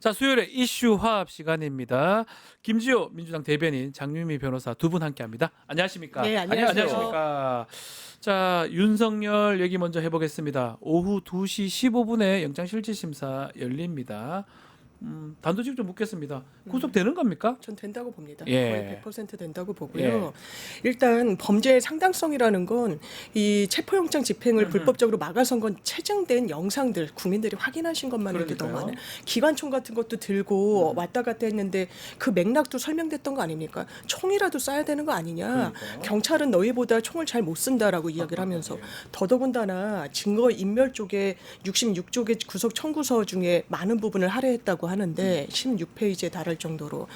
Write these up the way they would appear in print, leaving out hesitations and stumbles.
자, 수요일에 이슈 화합 시간입니다. 김지호 민주당 대변인, 장유미 변호사 두 분 함께합니다. 안녕하십니까? 네, 안녕하세요. 안녕하십니까? 자, 윤석열 얘기 먼저 해보겠습니다. 오후 2시 15분에 영장실질심사 열립니다. 단도직입 좀 묻겠습니다. 구속되는 겁니까? 전 된다고 봅니다. 예. 거의 100% 된다고 보고요. 일단 범죄의 상당성이라는 건 이 체포영장 집행을 불법적으로 막아선 건 채증된 영상들 국민들이 확인하신 것만 해도 너무 그러니까요. 많아요. 기관총 같은 것도 들고 왔다 갔다 했는데 그 맥락도 설명됐던 거 아닙니까? 총이라도 쏴야 되는 거 아니냐. 그러니까요. 경찰은 너희보다 총을 잘 못 쓴다라고 이야기를 하면서 더더군다나 증거인멸 쪽에 66쪽의 구속 청구서 중에 많은 부분을 할애했다고 하는데 16페이지에 달할 정도로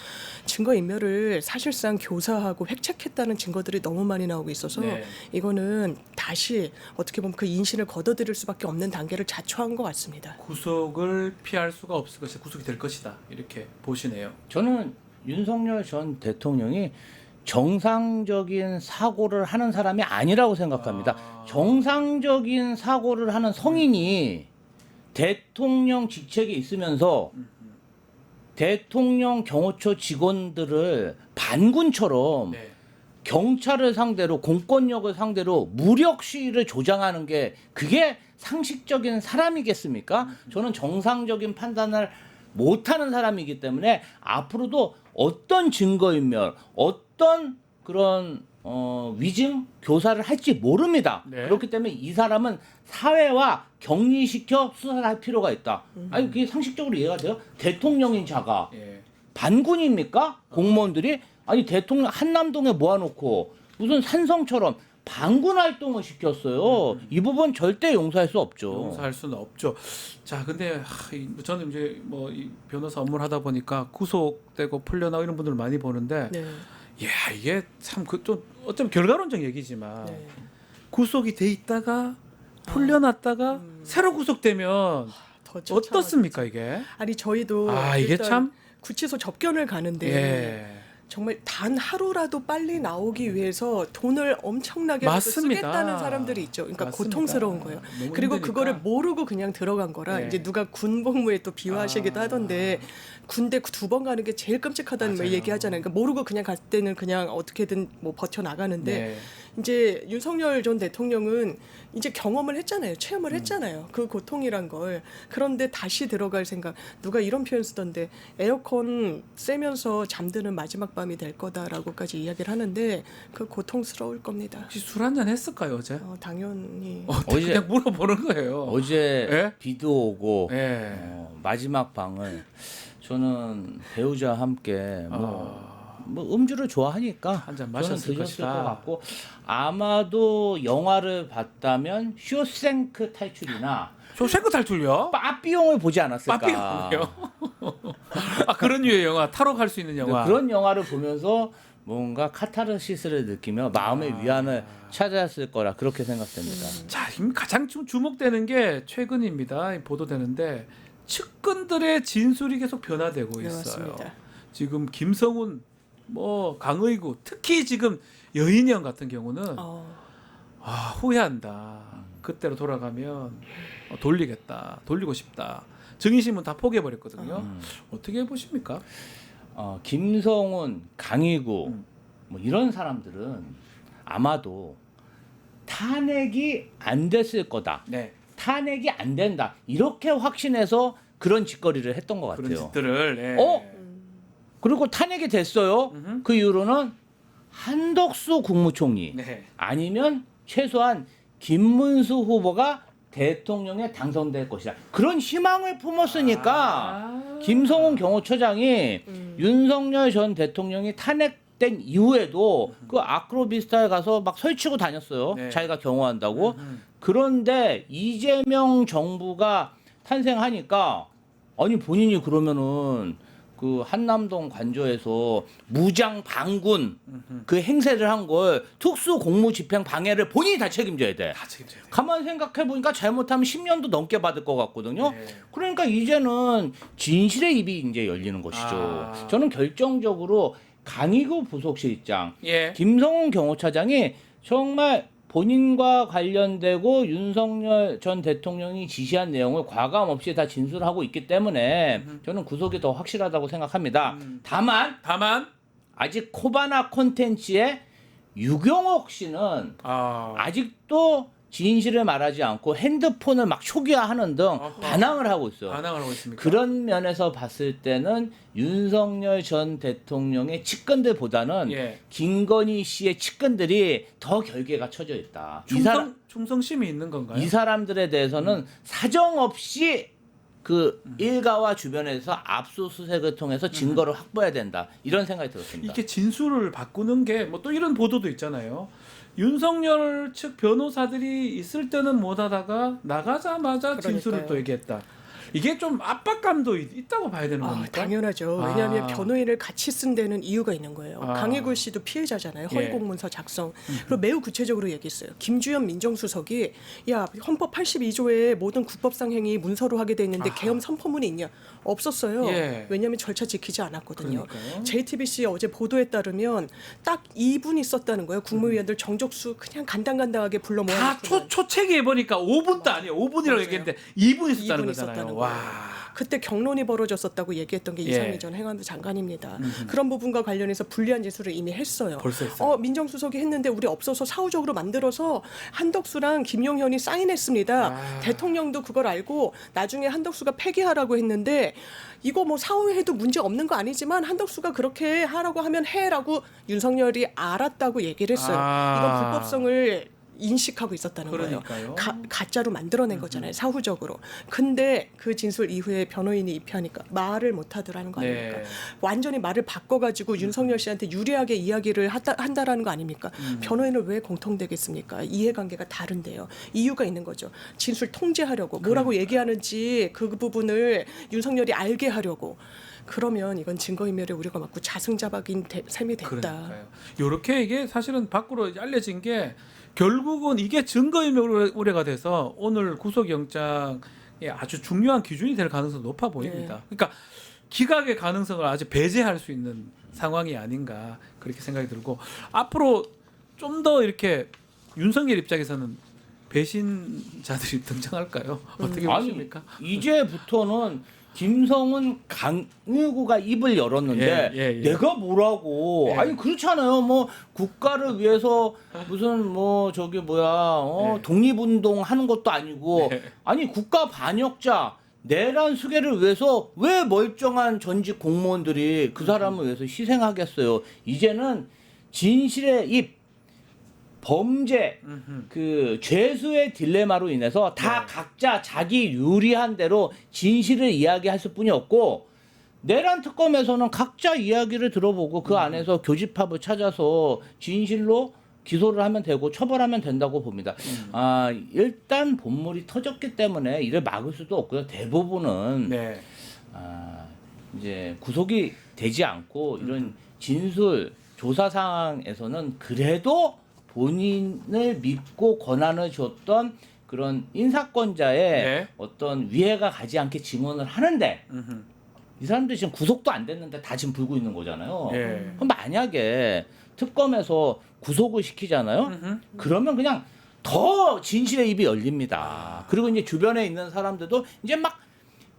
증거인멸을 사실상 교사하고 획책했다는 증거들이 너무 많이 나오고 있어서 네. 이거는 다시 어떻게 보면 그 인신을 걷어들일 수밖에 없는 단계를 자초한 것 같습니다. 구속을 피할 수가 없을 것이다. 구속이 될 것이다. 이렇게 보시네요. 저는 윤석열 전 대통령이 정상적인 사고를 하는 사람이 아니라고 생각합니다. 정상적인 사고를 하는 성인이 대통령 직책에 있으면서 대통령 경호처 직원들을 반군처럼 네. 경찰을 상대로 공권력을 상대로 무력 시위를 조장하는 게 그게 상식적인 사람이겠습니까? 저는 정상적인 판단을 못하는 사람이기 때문에 앞으로도 어떤 증거인멸, 어떤 그런 위증 교사를 할지 모릅니다. 네. 그렇기 때문에 이 사람은 사회와 격리시켜 수사를 할 필요가 있다. 아니 그게 상식적으로 이해가 돼요? 대통령인 자가 예. 반군입니까? 공무원들이? 아니 대통령 한남동에 모아놓고 무슨 산성처럼 반군 활동을 시켰어요. 이 부분 절대 용서할 수 없죠. 용서할 수는 없죠. 자, 근데 저는 이제 뭐 이 변호사 업무를 하다 보니까 구속되고 풀려나고 이런 분들 많이 보는데, 네. 야, 이게 참 그 좀 어쩌면 결과론적 얘기지만 네. 구속이 돼 있다가 풀려났다가 새로 구속되면 더 어떻습니까 이게? 아니 저희도 이게 일단 참 구치소 접견을 가는데 예. 정말 단 하루라도 빨리 나오기 위해서 돈을 엄청나게 맞습니다. 쓰겠다는 사람들이 있죠. 그러니까 맞습니다. 고통스러운 거예요. 너무 그리고 힘드니까. 그거를 모르고 그냥 들어간 거라 네. 이제 누가 군 복무에 또 비유하시기도 하던데 군대 2번 가는 게 제일 끔찍하다는 말 맞아요. 얘기하잖아요. 그러니까 모르고 그냥 갈 때는 그냥 어떻게든 뭐 버텨 나가는데 네. 이제 윤석열 전 대통령은 이제 경험을 했잖아요. 체험을 했잖아요. 그 고통이란 걸. 그런데 다시 들어갈 생각. 누가 이런 표현 쓰던데 에어컨 쐬면서 잠드는 마지막 밤이 될 거다라고까지 이야기를 하는데 그 고통스러울 겁니다. 혹시 술 한잔 했을까요 어제? 당연히. 어제- 그냥 물어보는 거예요. 어제 예? 비도 오고 예. 마지막 방을 저는 배우자와 함께 뭐 음주를 좋아하니까 한잔 저는 마셨을 드셨을 것이다. 것 같고 아마도 영화를 봤다면 쇼생크 탈출이나 쇼생크 탈출요? 빠삐용을 보지 않았을까. 빠삐용이요? 그런 류의 영화, 탈옥할 수 있는 영화. 그런 영화를 보면서 뭔가 카타르시스를 느끼며 마음의 위안을 찾았을 거라 그렇게 생각됩니다. 자, 지금 가장 좀 주목되는 게 최근입니다. 보도되는데 측근들의 진술이 계속 변화되고 네, 있어요. 맞습니다. 지금 김성훈, 뭐 강의구, 특히 지금 여인형 같은 경우는 후회한다. 그때로 돌아가면 돌리고 싶다. 증인신문 다 포기해버렸거든요. 어떻게 보십니까? 김성훈, 강희구 뭐 이런 사람들은 아마도 탄핵이 안 됐을 거다. 네, 탄핵이 안 된다. 이렇게 확신해서 그런 짓거리를 했던 것 그런 같아요. 짓들을. 네. 그리고 탄핵이 됐어요. 그 이후로는 한덕수 국무총리 네. 아니면 최소한 김문수 후보가 대통령에 당선될 것이다. 그런 희망을 품었으니까 김성훈 경호처장이 윤석열 전 대통령이 탄핵된 이후에도 그 아크로비스타에 가서 막 설치고 다녔어요. 네. 자기가 경호한다고. 그런데 이재명 정부가 탄생하니까 아니 본인이 그러면은 그 한남동 관저에서 무장 반군 그 행세를 한 걸 특수 공무 집행 방해를 본인이 다 책임져야 돼. 다 책임져야 돼. 가만 생각해 보니까 잘못하면 10년도 넘게 받을 것 같거든요. 네. 그러니까 이제는 진실의 입이 이제 열리는 것이죠. 저는 결정적으로 강희구 부속실장, 예. 김성훈 경호차장이 정말 본인과 관련되고 윤석열 전 대통령이 지시한 내용을 과감 없이 다 진술하고 있기 때문에 저는 구속이 더 확실하다고 생각합니다. 다만 아직 코바나 콘텐츠의 유경옥 씨는 아직도 진실을 말하지 않고 핸드폰을 막 초기화하는 등 반항을 하고 있어요. 반항을 하고 있습니까? 그런 면에서 봤을 때는 윤석열 전 대통령의 측근들보다는 예. 김건희 씨의 측근들이 더 결계가 쳐져 있다. 충성심이 있는 건가요? 이 사람들에 대해서는 사정없이 그 일가와 주변에서 압수수색을 통해서 증거를 확보해야 된다. 이런 생각이 들었습니다. 이렇게 진술을 바꾸는 게 뭐 또 이런 보도도 있잖아요. 윤석열 측 변호사들이 있을 때는 못하다가 나가자마자 진술을 또 얘기했다. 이게 좀 압박감도 있다고 봐야 되는 겁니까? 당연하죠. 왜냐하면 변호인을 같이 쓴 데는 이유가 있는 거예요. 강혜굴 씨도 피해자잖아요. 허위공문서 작성. 그리고 매우 구체적으로 얘기했어요. 김주현 민정수석이 야 헌법 82조에 모든 국법상 행위 문서로 하게 돼 있는데 계엄 선포문이 있냐? 없었어요. 예. 왜냐하면 절차 지키지 않았거든요. 그러니까요. JTBC 어제 보도에 따르면 딱 2분 있었다는 거예요. 국무위원들 정적수 그냥 간당간당하게 불러 다 모아놓고 초책에 보니까 5분도 아니에요. 5분이라고 맞아요. 얘기했는데 2분 있었다는 2분 거잖아요. 있었다는 와. 그때 경론이 벌어졌었다고 얘기했던 게 예. 이상희 전 행안부 장관입니다. 그런 부분과 관련해서 불리한 진술을 이미 했어요. 벌써 했어요. 민정수석이 했는데 우리 없어서 사후적으로 만들어서 한덕수랑 김용현이 사인했습니다. 대통령도 그걸 알고 나중에 한덕수가 폐기하라고 했는데 이거 뭐 사후에도 문제 없는 거 아니지만 한덕수가 그렇게 하라고 하면 해라고 윤석열이 알았다고 얘기를 했어요. 이건 불법성을 인식하고 있었다는 그러니까요. 거예요. 가짜로 만들어낸 거잖아요. 사후적으로. 근데 그 진술 이후에 변호인이 입회하니까 말을 못하더라는 거 아닙니까? 네. 완전히 말을 바꿔가지고 윤석열 씨한테 유리하게 이야기를 한다라는 거 아닙니까? 변호인을 왜 공통되겠습니까? 이해관계가 다른데요. 이유가 있는 거죠. 진술 통제하려고 뭐라고 얘기하는지 그 부분을 윤석열이 알게 하려고. 그러면 이건 증거인멸의 우려가 많고 자승자박인 셈이 됐다. 그러니까요. 이렇게 이게 사실은 밖으로 알려진 게 결국은 이게 증거인멸 우려가 돼서 오늘 구속영장에 아주 중요한 기준이 될 가능성이 높아 보입니다. 네. 그러니까 기각의 가능성을 아주 배제할 수 있는 상황이 아닌가 그렇게 생각이 들고 앞으로 좀 더 이렇게 윤석열 입장에서는 배신자들이 등장할까요? 어떻게 보십니까? 이제부터는 김성은 강의구가 입을 열었는데 예. 내가 뭐라고 예. 아니 그렇잖아요. 뭐 국가를 위해서 무슨 뭐 저기 뭐야 네. 독립운동 하는 것도 아니고 네. 아니 국가 반역자 내란 수계를 위해서 왜 멀쩡한 전직 공무원들이 그 사람을 위해서 희생하겠어요. 이제는 진실의 입 범죄 그 죄수의 딜레마로 인해서 다 각자 자기 유리한 대로 진실을 이야기할 뿐이 없고 내란 특검에서는 각자 이야기를 들어보고 그 안에서 교집합을 찾아서 진실로 기소를 하면 되고 처벌하면 된다고 봅니다. 일단 본물이 터졌기 때문에 이를 막을 수도 없고요. 대부분은 네. 이제 구속이 되지 않고 이런 진술 조사 상황에서는 그래도 본인을 믿고 권한을 줬던 그런 인사권자의 네. 어떤 위해가 가지 않게 증언을 하는데 이 사람들이 지금 구속도 안 됐는데 다 지금 불고 있는 거잖아요. 예. 그럼 만약에 특검에서 구속을 시키잖아요. 그러면 그냥 더 진실의 입이 열립니다. 그리고 이제 주변에 있는 사람들도 이제 막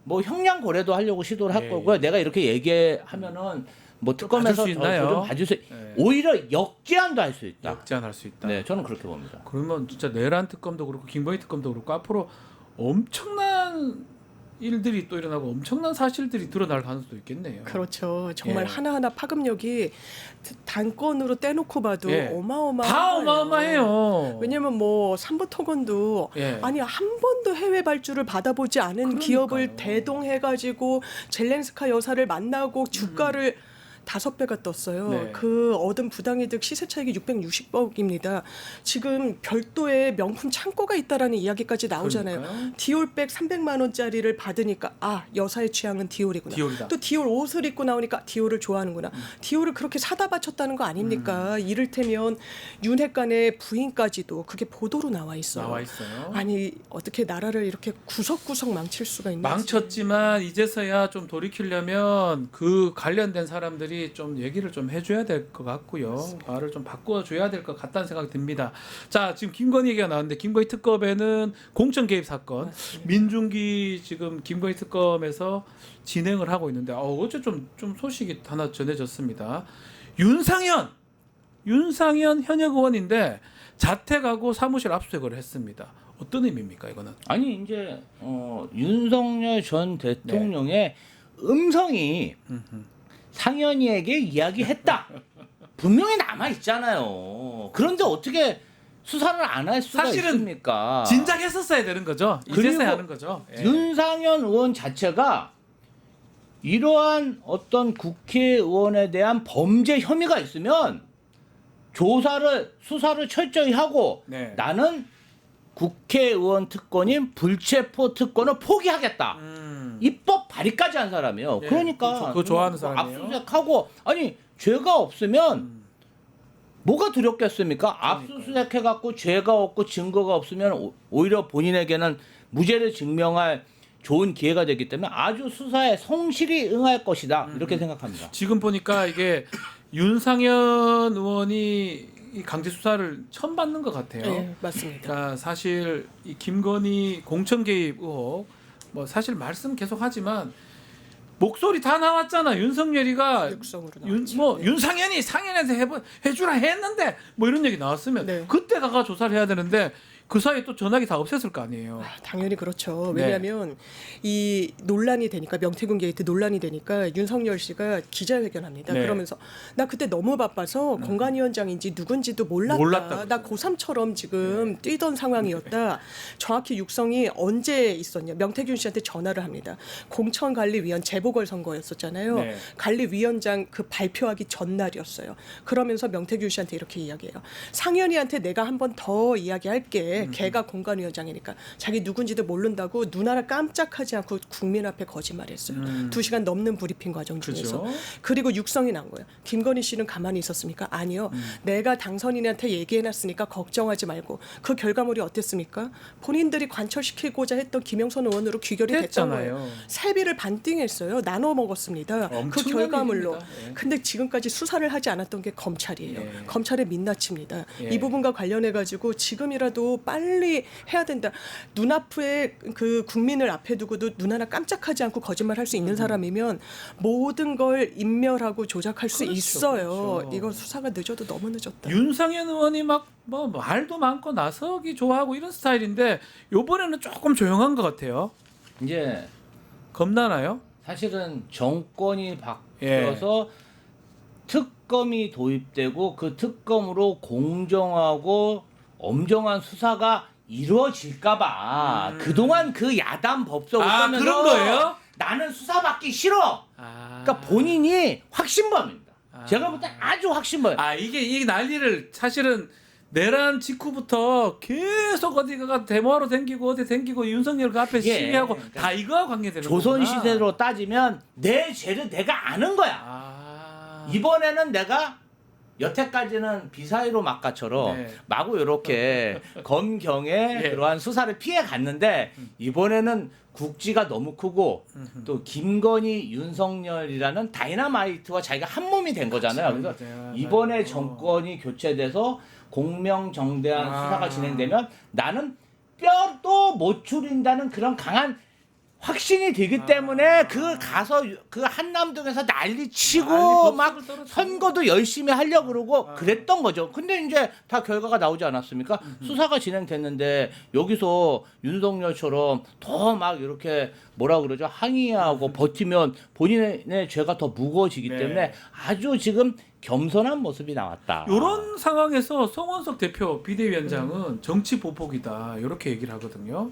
뭐 형량 고래도 하려고 시도를 할 예. 거고요. 내가 이렇게 얘기하면은 뭐 특검에서 받을 수 있나요? 좀 봐줄 수 예. 오히려 역제한도 할 수 있다. 역제한할 수 있다. 네, 저는 그렇게 봅니다. 그러면 진짜 내란 특검도 그렇고 김건희 특검도 그렇고 앞으로 엄청난 일들이 또 일어나고 엄청난 사실들이 드러날 가능성도 있겠네요. 그렇죠. 정말 예. 하나하나 파급력이 단건으로 떼놓고 봐도 예. 어마어마해요. 다 어마어마해요. 왜냐면 뭐 삼부토건도 예. 아니 한 번도 해외 발주를 받아보지 않은 그러니까요. 기업을 대동해가지고 젤렌스카 여사를 만나고 주가를 5배가 떴어요. 네. 그 얻은 부당이득 시세 차익이 660억입니다. 지금 별도의 명품 창고가 있다라는 이야기까지 나오잖아요. 그러니까요. 디올백 300만 원짜리를 받으니까 여사의 취향은 디올이구나. 디올이다. 또 디올 옷을 입고 나오니까 디올을 좋아하는구나. 디올을 그렇게 사다 바쳤다는 거 아닙니까? 이를테면 윤핵관의 부인까지도 그게 보도로 나와 있어요. 나와 있어요. 아니 어떻게 나라를 이렇게 구석구석 망칠 수가 있는지. 망쳤지만 이제서야 좀 돌이키려면 그 관련된 사람들이 당사자들이 좀 얘기를 좀 해줘야 될 것 같고요. 말을 좀 바꿔줘야 될 것 같다는 생각이 듭니다. 자, 지금 김건희 얘기가 나왔는데 김건희 특검에는 공천 개입 사건, 맞습니다. 민중기 지금 김건희 특검에서 진행을 하고 있는데 어제 좀 소식이 하나 전해졌습니다. 윤상현 현역 의원인데 자택하고 사무실 압수수색을 했습니다. 어떤 의미입니까 이거는? 아니 이제 윤석열 전 대통령의 음성이 상현이에게 이야기했다. 분명히 남아 있잖아요. 그런데 어떻게 수사를 안 할 수가 사실은 있습니까? 진작했었어야 되는 거죠. 이제서야 그리고 하는 거죠. 예. 윤상현 의원 자체가 이러한 어떤 국회의원에 대한 범죄 혐의가 있으면 수사를 철저히 하고 네. 나는 국회의원 특권인 불체포 특권을 포기하겠다. 입법 발의까지 한 사람이에요. 예, 그러니까 그렇죠. 그거 좋아하는 사람이에요. 압수수색하고 아니 죄가 없으면 뭐가 두렵겠습니까? 압수수색해갖고 죄가 없고 증거가 없으면 오히려 본인에게는 무죄를 증명할 좋은 기회가 되기 때문에 아주 수사에 성실히 응할 것이다 이렇게 생각합니다. 지금 보니까 이게 윤상현 의원이 이 강제 수사를 처음 받는 것 같아요. 네, 맞습니다. 그러니까 사실 이 김건희 공천 개입 의혹 뭐 사실 말씀 계속하지만 목소리 다 나왔잖아. 윤석열이가 육성으로 나왔죠. 네. 윤상현이 상현한테 해주라 했는데 뭐 이런 얘기 나왔으면 네. 그때 가가 조사를 해야 되는데 그 사이에 또 전화기 다 없앴을 거 아니에요. 당연히 그렇죠. 네. 왜냐하면 이 논란이 되니까 명태균 게이트 논란이 되니까 윤석열 씨가 기자회견합니다. 네. 그러면서 나 그때 너무 바빠서 공관위원장인지 누군지도 몰랐다. 나 고3처럼 지금 뛰던 상황이었다. 정확히 육성이 언제 있었냐. 명태균 씨한테 전화를 합니다. 공천관리위원 재보궐선거였었잖아요. 네. 관리위원장 그 발표하기 전날이었어요. 그러면서 명태균 씨한테 이렇게 이야기해요. 상현이한테 내가 한 번 더 이야기할게. 걔가 공관위원장이니까 자기 누군지도 모른다고 눈 하나 깜짝하지 않고 국민 앞에 거짓말했어요. 2시간 넘는 브리핑 과정 중에서. 그죠. 그리고 육성이 난 거예요. 김건희 씨는 가만히 있었습니까? 아니요. 내가 당선인한테 얘기해놨으니까 걱정하지 말고. 그 결과물이 어땠습니까? 본인들이 관철시키고자 했던 김영선 의원으로 귀결이 됐던 됐잖아요. 거예요. 세비를 반띵했어요. 나눠 먹었습니다. 그 엄청난 결과물로. 일입니다. 예. 근데 지금까지 수사를 하지 않았던 게 검찰이에요. 예. 검찰의 민낯입니다. 예. 이 부분과 관련해 가지고 지금이라도 빨리 해야 된다. 눈앞에 그 국민을 앞에 두고도 눈 하나 깜짝하지 않고 거짓말할 수 있는 사람이면 모든 걸 인멸하고 조작할 수 그렇죠, 있어요. 그렇죠. 이거 수사가 늦어도 너무 늦었다. 윤상현 의원이 막 뭐 말도 많고 나서기 좋아하고 이런 스타일인데 요번에는 조금 조용한 것 같아요. 이제 겁나나요? 사실은 정권이 바뀌어서 특검이 도입되고 그 특검으로 공정하고 엄정한 수사가 이루어질까봐 그동안 그 야단 법석을 쓰면서 그런 거예요? 나는 수사받기 싫어. 그러니까 본인이 확신범입니다. 제가 볼 때 아주 확신범. 이게 난리를 사실은 내란 직후부터 계속 어디가 데모하러 댕기고 어디 댕기고 윤석열 그 앞에 예, 시위하고 그러니까 다 이거와 관계되는 조선 거구나. 시대로 따지면 내 죄를 내가 아는 거야. 이번에는 내가 여태까지는 비사이로 막가처럼 네. 마구 이렇게 검경의 예. 그러한 수사를 피해 갔는데 이번에는 국지가 너무 크고 또 김건희 윤석열이라는 다이너마이트와 자기가 한 몸이 된 거잖아요. 그래서 맞아요. 이번에 정권이 교체돼서 공명정대한 수사가 진행되면 나는 뼈도 못 추린다는 그런 강한 확신이 들기 때문에 그 가서 그 한남동에서 난리 치고 막 선거도 열심히 하려고 그러고 그랬던 거죠. 근데 이제 다 결과가 나오지 않았습니까? 수사가 진행됐는데 여기서 윤석열처럼 더 막 이렇게 뭐라 그러죠? 항의하고 버티면 본인의 죄가 더 무거워지기 네. 때문에 아주 지금 겸손한 모습이 나왔다. 이런 상황에서 송원석 대표 비대위원장은 정치 보복이다 이렇게 얘기를 하거든요.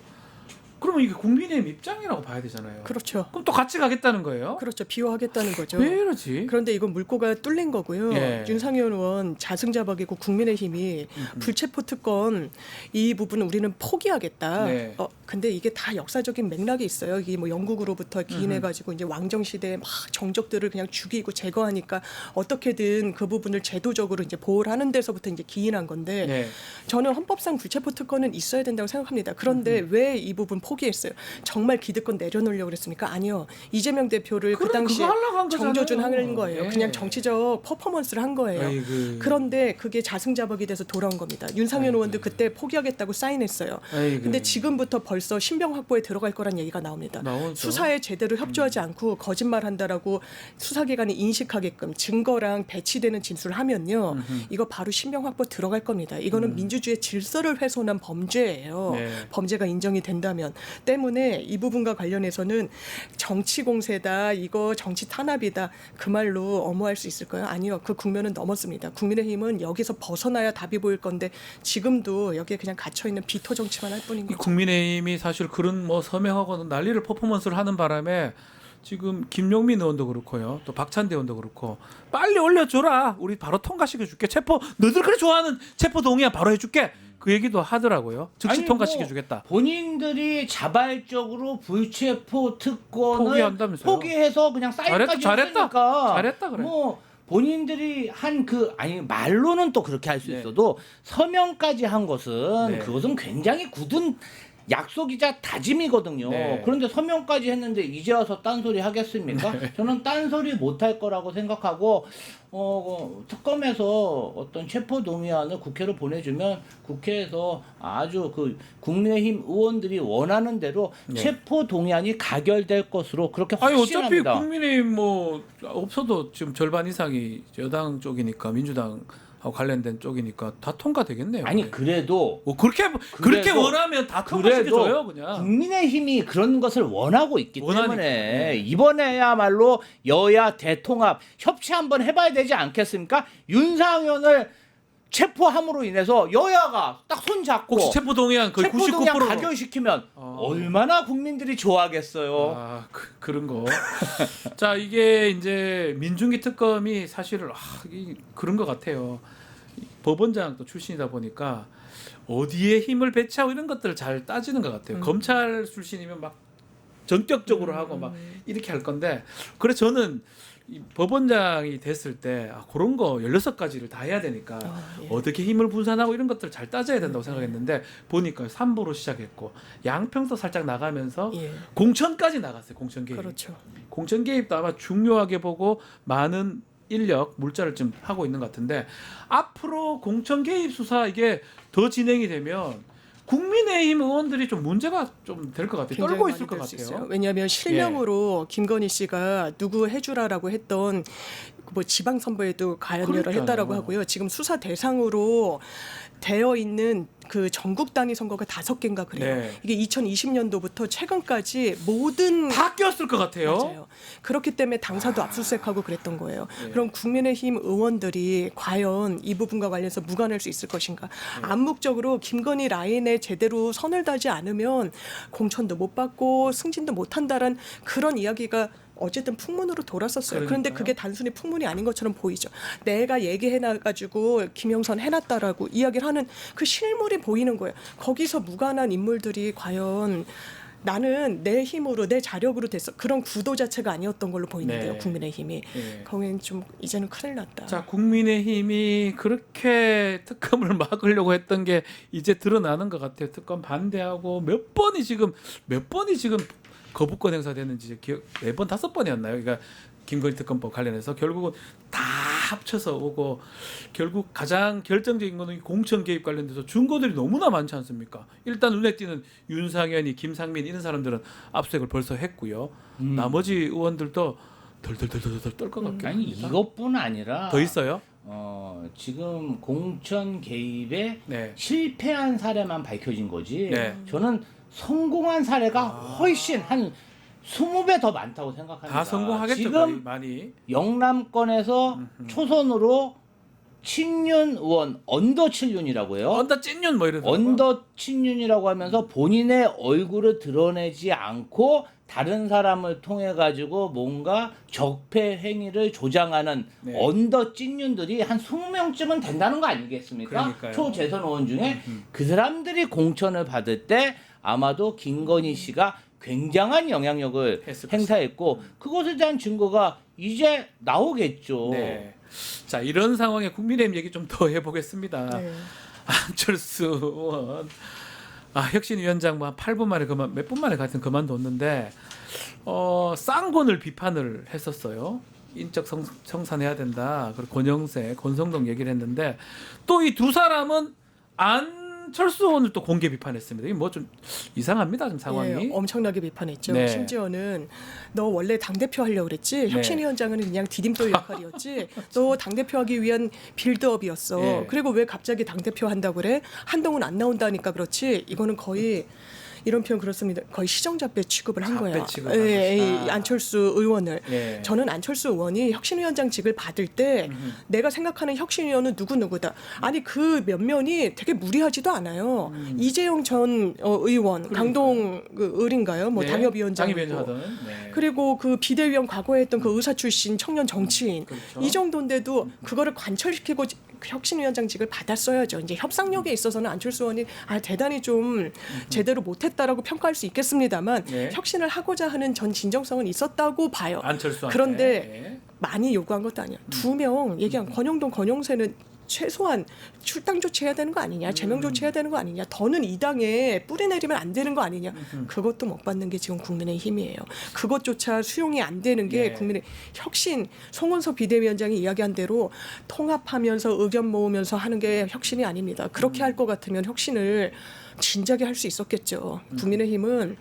그러면 이게 국민의힘 입장이라고 봐야 되잖아요. 그렇죠. 그럼 또 같이 가겠다는 거예요? 그렇죠. 비호하겠다는 거죠. 왜 이러지? 그런데 이건 물꼬가 뚫린 거고요. 예. 윤상현 의원 자승자박이고 국민의힘이 불체포 특권 이 부분은 우리는 포기하겠다. 네. 근데 이게 다 역사적인 맥락이 있어요. 이게 뭐 영국으로부터 기인해가지고 이제 왕정 시대에 막 정적들을 그냥 죽이고 제거하니까 어떻게든 그 부분을 제도적으로 이제 보호를 하는 데서부터 이제 기인한 건데 네. 저는 헌법상 불체포 특권은 있어야 된다고 생각합니다. 그런데 왜 이 부분 포기했어요. 정말 기득권 내려놓으려고 그랬습니까? 아니요. 이재명 대표를 그 그래, 당시에 그거 하려고 한 거잖아요. 정조준한 거예요. 예. 그냥 정치적 퍼포먼스를 한 거예요. 아이고. 그런데 그게 자승자박이 돼서 돌아온 겁니다. 윤상현 의원도 그때 포기하겠다고 사인했어요. 아이고. 근데 지금부터 벌써 신병 확보에 들어갈 거란 얘기가 나옵니다. 나오죠. 수사에 제대로 협조하지 않고 거짓말한다라고 수사기관이 인식하게끔 증거랑 배치되는 진술을 하면요, 이거 바로 신병 확보 들어갈 겁니다. 이거는 민주주의 질서를 훼손한 범죄예요. 네. 범죄가 인정이 된다면 때문에 이 부분과 관련해서는 정치 공세다, 이거 정치 탄압이다 그 말로 엄호할 수 있을까요? 아니요, 그 국면은 넘었습니다. 국민의힘은 여기서 벗어나야 답이 보일 건데 지금도 여기에 그냥 갇혀 있는 비토 정치만 할 뿐인 이 거죠. 국민의힘이 사실 그런 뭐 서명하고 난리를 퍼포먼스를 하는 바람에 지금 김용민 의원도 그렇고요, 또 박찬대 의원도 그렇고 빨리 올려줘라, 우리 바로 통과시켜 줄게, 체포 너희들 그래 좋아하는 체포 동의안 바로 해줄게, 그 얘기도 하더라고요. 즉시 아니, 통과시켜 뭐 주겠다. 본인들이 자발적으로 불체포 특권을 포기한다면서요. 포기해서 그냥 사인까지 잘했다. 했으니까 잘했다 그래. 뭐 본인들이 한 그 아니 말로는 또 그렇게 할 수 네. 있어도 서명까지 한 것은 네. 그것은 굉장히 굳은 약속이자 다짐이거든요. 네. 그런데 서명까지 했는데 이제 와서 딴소리 하겠습니까? 저는 딴소리 못할 거라고 생각하고 특검에서 어떤 체포 동의안을 국회로 보내주면 국회에서 아주 그 국민의힘 의원들이 원하는 대로 네. 체포 동의안이 가결될 것으로 그렇게 아니 어차피 확신합니다. 국민의힘 뭐 없어도 지금 절반 이상이 여당 쪽이니까, 민주당하고 관련된 쪽이니까 다 통과되겠네요. 아니 그래도 뭐 그렇게 그래도- 원하면 다 통과시켜줘요 그냥. 국민의힘이 그런 것을 원하고 있기 원하니까. 때문에 네. 이번에야말로 여야 대통합 협치 한번 해봐야 되지 않겠습니까? 윤상현을 체포함으로 인해서 여야가 딱 손잡고 혹시 체포 동의안 거의 체포 동의안 99%로 가결시키면 얼마나 국민들이 좋아하겠어요. 아, 그런 거. 자, 이게 이제 민중기 특검이 사실은 그런 것 같아요. 법원장 또 출신이다 보니까 어디에 힘을 배치하고 이런 것들을 잘 따지는 것 같아요. 검찰 출신이면 막 전격적으로 하고 막 이렇게 할 건데, 그래서 저는 이 법원장이 됐을 때 그런 거 16가지를 다 해야 되니까 예. 어떻게 힘을 분산하고 이런 것들을 잘 따져야 된다고 생각했는데 보니까 3부로 시작했고 양평도 살짝 나가면서 예. 공천까지 나갔어요. 공천 개입. 그렇죠. 공천 개입도 아마 중요하게 보고 많은 인력, 물자를 좀 하고 있는 것 같은데, 앞으로 공천 개입 수사 이게 더 진행이 되면 국민의힘 의원들이 좀 문제가 좀 될 것 같아요. 굉장히 떨고 많이 있을 것 될수 같아요. 있어요. 왜냐하면 실명으로 김건희 씨가 누구 해주라라고 했던 뭐 지방선거에도 가연여를 그러니까요. 했다라고 하고요. 지금 수사 대상으로 되어 있는 그 전국 단위 선거가 5개인가 그래요. 네. 이게 2020년도부터 최근까지 모든 다 꼈을 것 같아요. 맞아요. 그렇기 때문에 당사도 압수수색하고 그랬던 거예요. 그럼 국민의힘 의원들이 과연 이 부분과 관련해서 무관할 수 있을 것인가? 암묵적으로 김건희 라인에 제대로 선을 다지 않으면 공천도 못 받고 승진도 못 한다는 그런 이야기가 어쨌든 풍문으로 돌았었어요. 그런데 그러니까요. 그게 단순히 풍문이 아닌 것처럼 보이죠. 내가 얘기해놔가지고 김영선 해놨다라고 이야기를 하는 그 실물이 보이는 거예요. 거기서 무관한 인물들이 과연 나는 내 힘으로 내 자력으로 됐어, 그런 구도 자체가 아니었던 걸로 보이는데요. 네. 국민의힘이 네. 거기는 좀 이제는 큰일 났다. 자, 국민의힘이 그렇게 특검을 막으려고 했던 게 이제 드러나는 것 같아요. 특검 반대하고 몇 번이 지금 거부권 행사됐는지 기억 4번 5번이었나요? 그러니까 김건희 특검법 관련해서 결국은 다 합쳐서 오고, 결국 가장 결정적인 거는 공천 개입 관련돼서 증거들이 너무나 많지 않습니까? 일단 눈에 띄는 윤상현이, 김상민 이런 사람들은 압수수색을 벌써 했고요. 나머지 의원들도 덜덜덜덜 떨 것 같긴 아니 합니다. 이것뿐 아니라 더 있어요? 지금 공천 개입에 네. 실패한 사례만 밝혀진 거지. 네. 저는 성공한 사례가 훨씬 한 20배 더 많다고 생각합니다. 다 성공하겠죠. 지금 거의 많이. 영남권에서 초선으로 친윤 의원 언더 친윤이라고 해요. 언더 찐윤 뭐 이런. 언더 친윤이라고 하면서 본인의 얼굴을 드러내지 않고 다른 사람을 통해 가지고 뭔가 적폐 행위를 조장하는 네. 언더 찐윤들이 한 20명쯤은 된다는 거 아니겠습니까? 그러니까요. 초재선 의원 중에 그 사람들이 공천을 받을 때 아마도 김건희 씨가 굉장한 영향력을 했을 행사했고 그것에 대한 증거가 이제 나오겠죠. 네. 자, 이런 상황에 국민의힘 얘기 좀 더 해보겠습니다. 네. 안철수 의원 혁신위원장 뭐 8분 만에 몇 분 만에 같은 그만뒀는데 쌍권을 비판을 했었어요. 인적 청산해야 된다. 그리고 권영세, 권성동 얘기를 했는데 또 이 두 사람은 안철수 의원을 또 공개 비판했습니다. 이게 뭐 좀 이상합니다. 좀 상황이. 예, 엄청나게 비판했죠. 네. 심지어는 너 원래 당대표 하려고 그랬지? 혁신위원장은 그냥 디딤돌 역할이었지? 너 당대표 하기 위한 빌드업이었어. 예. 그리고 왜 갑자기 당대표 한다고 그래? 한동훈 안 나온다니까 그렇지? 이거는 거의 이런 표현 그렇습니다. 거의 시정잡배 취급을 한 잡배 거예요. 취급을 한 것이다. 안철수 의원을. 예. 저는 안철수 의원이 혁신위원장직을 받을 때 내가 생각하는 혁신위원은 누구누구다. 아니 그 면면이 되게 무리하지도 않아요. 이재용 전 의원, 강동 그 을인가요? 뭐 네. 당협위원장이고. 당협위원장 하던. 네. 그리고 그 비대위원 과거에 했던 그 의사 출신 청년 정치인 그렇죠. 이 정도인데도 그거를 관철시키고 혁신위원장직을 받았어야죠. 이제 협상력에 있어서는 안철수 의원이 대단히 좀 제대로 못했다라고 평가할 수 있겠습니다만 네. 혁신을 하고자 하는 전 진정성은 있었다고 봐요. 안철수한테. 그런데 많이 요구한 것도 아니야. 2명 얘기한 권영동, 권영세는 최소한 출당 조치해야 되는 거 아니냐, 제명 조치해야 되는 거 아니냐, 더는 이 당에 뿌리 내리면 안 되는 거 아니냐. 그것도 못 받는 게 지금 국민의힘이에요. 그것조차 수용이 안 되는 게 예. 국민의 혁신. 송원석 비대위원장이 이야기한 대로 통합하면서 의견 모으면서 하는 게 혁신이 아닙니다. 그렇게 할 것 같으면 혁신을 진작에 할 수 있었겠죠. 국민의힘은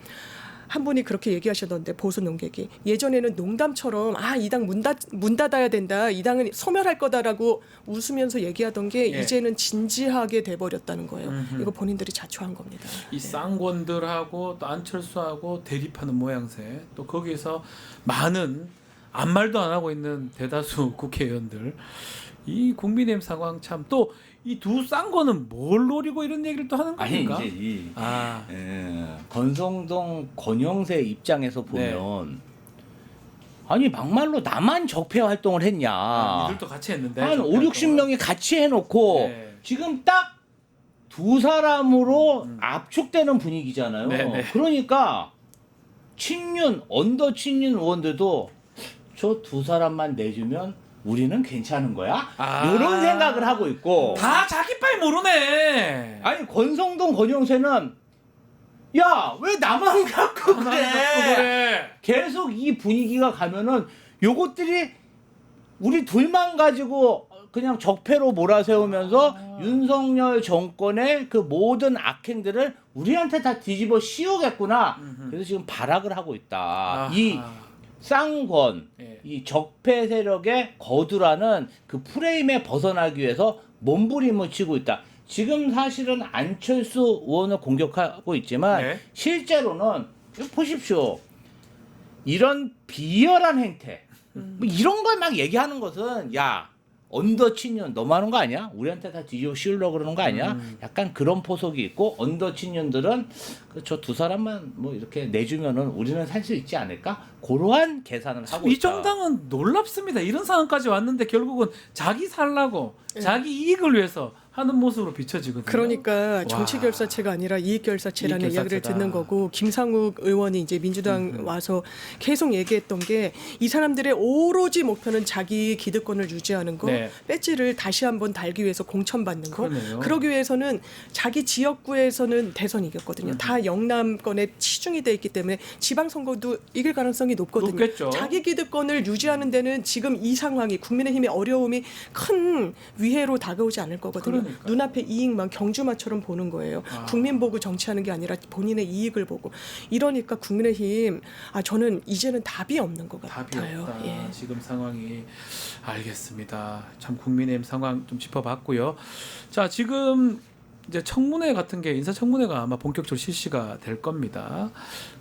한 분이 그렇게 얘기하셨던데, 보수 농객이 예전에는 농담처럼 이 당 문 닫아야 된다, 이 당은 소멸할 거다라고 웃으면서 얘기하던 게 예. 이제는 진지하게 돼버렸다는 거예요. 이거 본인들이 자초한 겁니다. 이 쌍권들하고 또 안철수하고 대립하는 모양새, 또 거기서 많은 아무 말도 안 하고 있는 대다수 국회의원들, 이 국민의힘 상황 참, 또 이 두 쌍권은 뭘 노리고 이런 얘기를 또 하는 아니 겁니까? 이제 이 아, 권성동, 권영세 입장에서 보면 아니 막말로 나만 적폐 활동을 했냐. 이들도 같이 했는데 한 적폐 5, 60명이 같이 해놓고 네. 지금 딱 두 사람으로 압축되는 분위기잖아요. 네. 그러니까 친윤, 언더 친윤 의원들도 저 두 사람만 내주면 우리는 괜찮은 거야? 이런 생각을 하고 있고. 다 자기 빨 모르네. 아니 권성동, 권영세는 야 왜 나만 갖고 그래? 그래. 계속 이 분위기가 가면은 요것들이 우리 둘만 가지고 그냥 적폐로 몰아세우면서 윤석열 정권의 그 모든 악행들을 우리한테 다 뒤집어 씌우겠구나. 그래서 지금 발악을 하고 있다. 이 쌍권, 예. 이 적폐 세력의 거두라는 그 프레임에 벗어나기 위해서 몸부림을 치고 있다. 지금 사실은 안철수 의원을 공격하고 있지만 네. 실제로는 이거 보십시오. 이런 비열한 행태, 뭐 이런 걸 막 얘기하는 것은 야 언더 친윤 너무 하는 거 아니야? 우리한테 다 뒤집어 씌우려고 그러는 거 아니야? 약간 그런 포석이 있고, 언더 친윤들은 저 두 사람만 뭐 이렇게 내주면은 우리는 살 수 있지 않을까? 그러한 계산을 하고 이 있다. 정당은 놀랍습니다. 이런 상황까지 왔는데 결국은 자기 살라고 자기 이익을 위해서 하는 모습으로 비춰지거든요. 그러니까 와. 정치 결사체가 아니라 이익 결사체라는 이익 결사체다. 이야기를 듣는 거고, 김상욱 의원이 이제 민주당 와서 계속 얘기했던 게 이 사람들의 오로지 목표는 자기 기득권을 유지하는 거, 네. 배지를 다시 한번 달기 위해서 공천받는 거. 그러네요. 그러기 위해서는 자기 지역구에서는 대선 이겼거든요. 다 영남권에 치중이 돼 있기 때문에 지방선거도 이길 가능성이 높거든요. 높겠죠. 자기 기득권을 유지하는 데는 지금 이 상황이 국민의힘의 어려움이 큰 위해로 다가오지 않을 거거든요. 그러니까요. 눈앞에 이익만 경주마처럼 보는 거예요. 국민 보고 정치하는 게 아니라 본인의 이익을 보고. 이러니까 국민의힘 저는 이제는 답이 없는 것 답이 같아요. 없다. 예. 지금 상황이. 알겠습니다. 참 국민의힘 상황 좀 짚어봤고요. 자, 지금 이제 청문회 같은 게, 인사청문회가 아마 본격적으로 실시가 될 겁니다.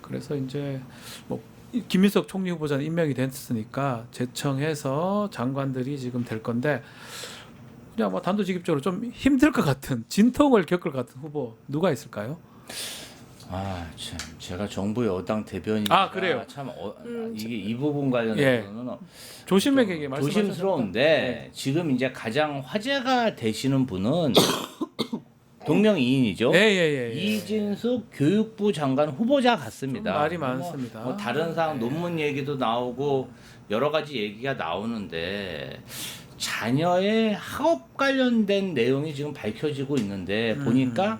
그래서 이제 뭐 김민석 총리 후보자는 임명이 됐으니까 제청해서 장관들이 지금 될 건데, 그냥 뭐 단도직입적으로 좀 힘들 것 같은, 진통을 겪을 것 같은 후보 누가 있을까요? 참 제가 정부 여당 대변이니까 그래요? 참 이게 이 부분 관련해서는 조심하게 말씀하셨습니다. 조심스러운데 지금 이제 가장 화제가 되시는 분은 동명이인이죠. 예. 이진숙 교육부 장관 후보자 같습니다. 좀 말이 많습니다. 뭐 다른 사항 논문 얘기도 나오고 여러 가지 얘기가 나오는데 자녀의 학업 관련된 내용이 지금 밝혀지고 있는데 보니까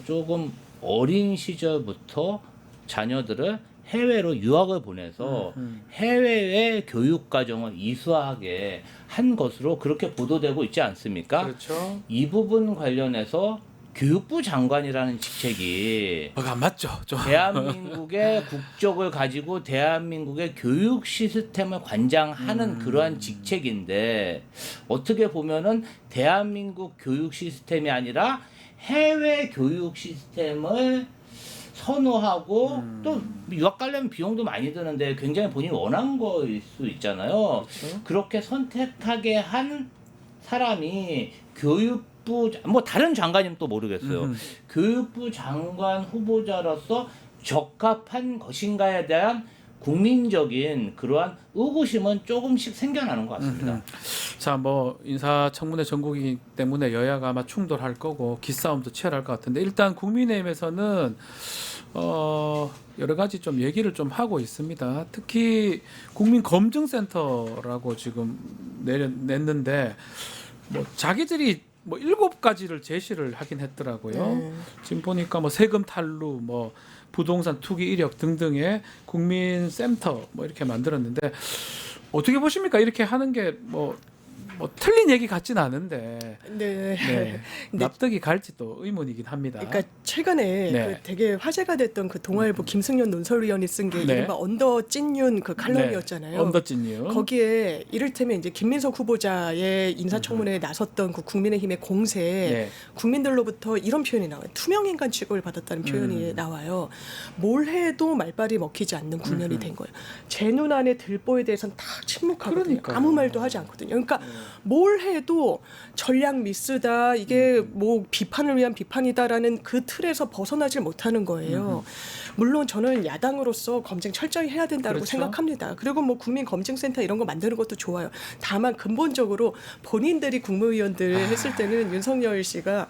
조금 어린 시절부터 자녀들을 해외로 유학을 보내서 해외의 교육 과정을 이수하게 한 것으로 그렇게 보도되고 있지 않습니까? 그렇죠. 이 부분 관련해서 교육부 장관이라는 직책이 안 맞죠. 좀. 대한민국의 국적을 가지고 대한민국의 교육 시스템을 관장하는 그러한 직책인데 어떻게 보면은 대한민국 교육 시스템이 아니라 해외 교육 시스템을 선호하고 또 유학 가려면 비용도 많이 드는데 굉장히 본인이 원한 거일 수 있잖아요. 그렇죠. 그렇게 선택하게 한 사람이 교육부 뭐 다른 장관이면 또 모르겠어요. 교육부 장관 후보자로서 적합한 것인가에 대한 국민적인 그러한 의구심은 조금씩 생겨나는 것 같습니다. 자, 뭐 인사청문회 전국이기 때문에 여야가 아마 충돌할 거고 기싸움도 치열할 것 같은데 일단 국민의힘에서는 여러 가지 좀 얘기를 좀 하고 있습니다. 특히 국민검증센터라고 지금 냈는데 뭐 자기들이 뭐 7가지를 제시를 하긴 했더라고요. 지금 보니까 뭐 세금 탈루, 뭐 부동산 투기 이력 등등의 국민센터 뭐 이렇게 만들었는데 어떻게 보십니까? 이렇게 하는 게 뭐 틀린 얘기 같진 않은데 네. 네. 근데 납득이 갈지 또 의문이긴 합니다. 그러니까 최근에 네. 그 되게 화제가 됐던 그 동아일보 김승연 논설위원이 쓴 게 네. 이른바 언더 찐윤 그 칼럼이었잖아요. 언더찐이요. 거기에 이를테면 이제 김민석 후보자의 인사청문회에 나섰던 그 국민의힘의 공세 네. 국민들로부터 이런 표현이 나와요. 투명인간 취급을 받았다는 표현이 나와요. 뭘 해도 말발이 먹히지 않는 국면이 된 거예요. 제 눈 안에 들보에 대해서는 다 침묵하거든요. 그러니까요. 아무 말도 하지 않거든요. 그러니까 뭘 해도 전략 미스다, 이게 뭐 비판을 위한 비판이다라는 그 틀에서 벗어나질 못하는 거예요. 물론 저는 야당으로서 검증 철저히 해야 된다고 그렇죠. 생각합니다. 그리고 뭐 국민검증센터 이런 거 만드는 것도 좋아요. 다만 근본적으로 본인들이 국무위원들 했을 때는 윤석열 씨가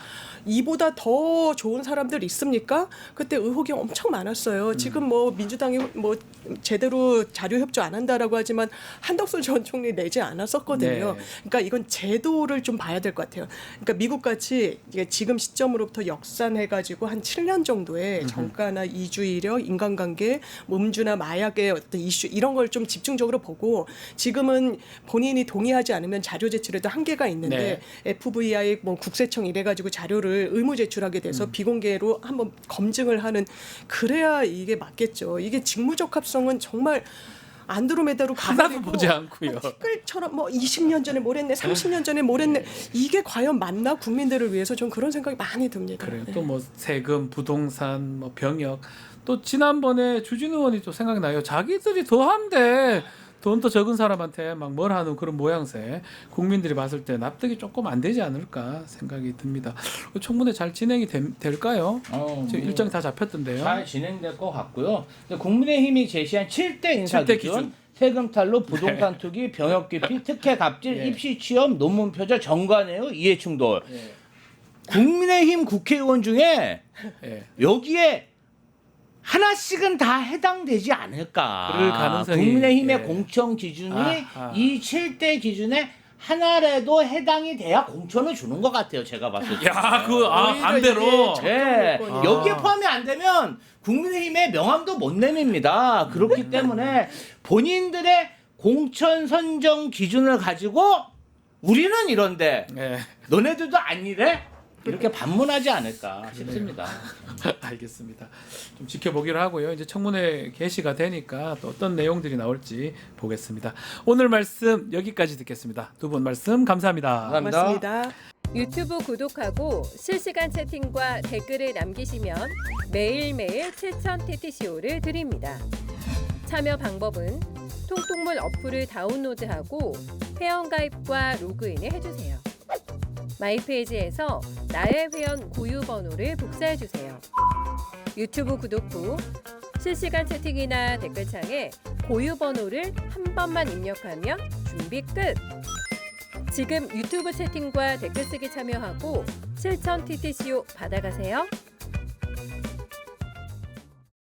이보다 더 좋은 사람들 있습니까? 그때 의혹이 엄청 많았어요. 지금 뭐 민주당이 뭐 제대로 자료 협조 안 한다라고 하지만 한덕수 전 총리 내지 않았었거든요. 네. 그러니까 이건 제도를 좀 봐야 될 것 같아요. 그러니까 미국 같이 이게 지금 시점으로부터 역산해가지고 한 7년 정도의 정가나 이주 이력, 인간관계, 뭐 음주나 마약의 어떤 이슈 이런 걸 좀 집중적으로 보고 지금은 본인이 동의하지 않으면 자료 제출에도 한계가 있는데 FBI 뭐 국세청 이래가지고 자료를 의무 제출하게 돼서 비공개로 한번 검증을 하는 그래야 이게 맞겠죠. 이게 직무적합성은 정말 안드로메다로 하나도 가버리고 보지 않고요. 티끌처럼 뭐 20년 전에 뭘 했네, 30년 전에 뭘 했네. 이게 과연 맞나? 국민들을 위해서 좀 그런 생각이 많이 듭니다. 그래요. 네. 또 뭐 세금, 부동산, 뭐 병역. 또 지난번에 주진우 의원이 또 생각나요. 자기들이 더 한데 돈 더 적은 사람한테 막 뭘 하는 그런 모양새. 국민들이 봤을 때 납득이 조금 안 되지 않을까 생각이 듭니다. 청문회 잘 진행이 될까요? 지금 일정이 다 잡혔던데요. 잘 진행될 것 같고요. 근데 국민의힘이 제시한 7대 인사 7대 기준, 기준. 세금 탈루, 부동산 투기, 병역 기피, 특혜 갑질, 예. 입시 취업, 논문 표절, 정관예우, 이해 충돌. 예. 국민의힘 국회의원 중에 예. 여기에 하나씩은 다 해당되지 않을까. 그럴 가능성이, 국민의힘의 예. 공천 기준이 아하. 이 7대 기준에 하나라도 해당이 돼야 공천을 주는 것 같아요. 제가 봤을 때. 야, 오히려 반대로. 이게 네, 조건이- 여기에 포함이 안 되면 국민의힘의 명함도 못 내밉니다. 그렇기 때문에 본인들의 공천 선정 기준을 가지고 우리는 이런데 예. 너네들도 아니래? 이렇게 반문하지 않을까 싶습니다. 알겠습니다. 좀 지켜보기로 하고요. 이제 청문회 개시가 되니까 또 어떤 내용들이 나올지 보겠습니다. 오늘 말씀 여기까지 듣겠습니다. 두 분 말씀 감사합니다. 감사합니다. 고맙습니다. 유튜브 구독하고 실시간 채팅과 댓글을 남기시면 매일매일 7천 TTCO를 드립니다. 참여 방법은 통통물 어플을 다운로드하고 회원가입과 로그인을 해주세요. 마이페이지에서 나의 회원 고유 번호를 복사해주세요. 유튜브 구독 후 실시간 채팅이나 댓글창에 고유 번호를 한 번만 입력하면 준비 끝! 지금 유튜브 채팅과 댓글 쓰기 참여하고 7,000 TTCO 받아가세요.